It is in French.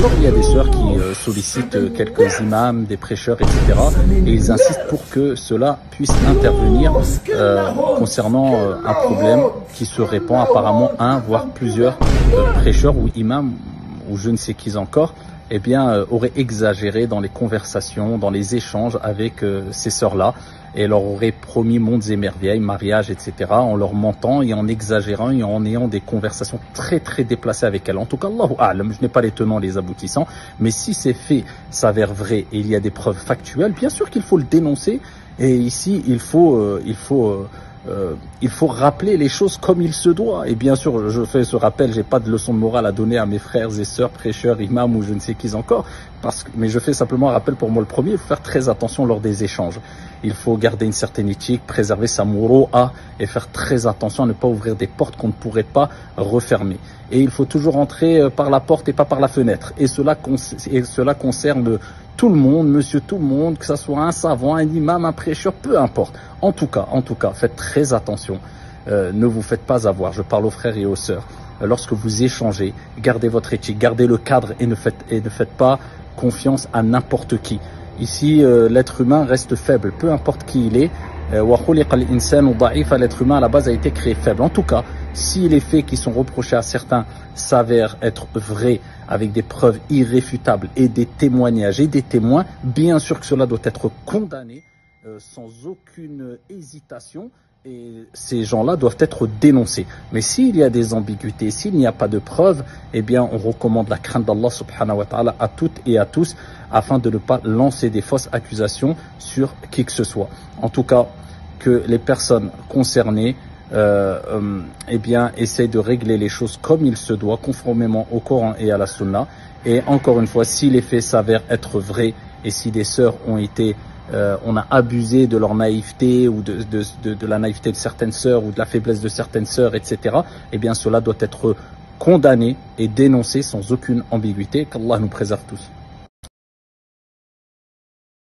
encore il y a des sœurs qui sollicitent quelques imams, des prêcheurs, etc. Et ils insistent pour que cela puisse intervenir concernant un problème qui se répand apparemment un, voire plusieurs prêcheurs ou imams ou je ne sais qui encore, eh bien, auraient exagéré dans les conversations, dans les échanges avec ces sœurs-là, et leur auraient promis mondes et merveilles, mariage, etc., en leur mentant et en exagérant et en ayant des conversations très très déplacées avec elles. En tout cas, Allahu A'lam, je n'ai pas les tenants, les aboutissants, mais si ces faits s'avèrent vrais et il y a des preuves factuelles, bien sûr qu'il faut le dénoncer, et ici il faut rappeler les choses comme il se doit. Et bien sûr, je fais ce rappel, j'ai pas de leçon de morale à donner à mes frères et sœurs, prêcheurs, imams ou je ne sais qui encore, mais je fais simplement un rappel pour moi le premier, il faut faire très attention lors des échanges. Il faut garder une certaine éthique, préserver sa mouro'a et faire très attention à ne pas ouvrir des portes qu'on ne pourrait pas refermer. Et il faut toujours entrer par la porte et pas par la fenêtre. Et cela concerne tout le monde, monsieur tout le monde, que ce soit un savant, un imam, un prêcheur, peu importe. En tout cas, faites très attention. Ne vous faites pas avoir, je parle aux frères et aux sœurs. Lorsque vous échangez, gardez votre éthique, gardez le cadre et ne faites pas confiance à n'importe qui. Ici, l'être humain reste faible, peu importe qui il est. L'être humain à la base a été créé faible. En tout cas, si les faits qui sont reprochés à certains s'avèrent être vrais, avec des preuves irréfutables et des témoignages et des témoins, bien sûr que cela doit être condamné sans aucune hésitation. Et ces gens-là doivent être dénoncés. Mais s'il y a des ambiguïtés, s'il n'y a pas de preuves, eh bien, on recommande la crainte d'Allah subhanahu wa ta'ala à toutes et à tous, afin de ne pas lancer des fausses accusations sur qui que ce soit. En tout cas, que les personnes concernées eh bien, essayent de régler les choses comme il se doit, conformément au Coran et à la Sunna. Et encore une fois, si les faits s'avèrent être vrais et si des sœurs ont été on a abusé de leur naïveté ou de la naïveté de certaines sœurs ou de la faiblesse de certaines sœurs, etc., eh bien cela doit être condamné et dénoncé sans aucune ambiguïté. Qu'Allah nous préserve tous.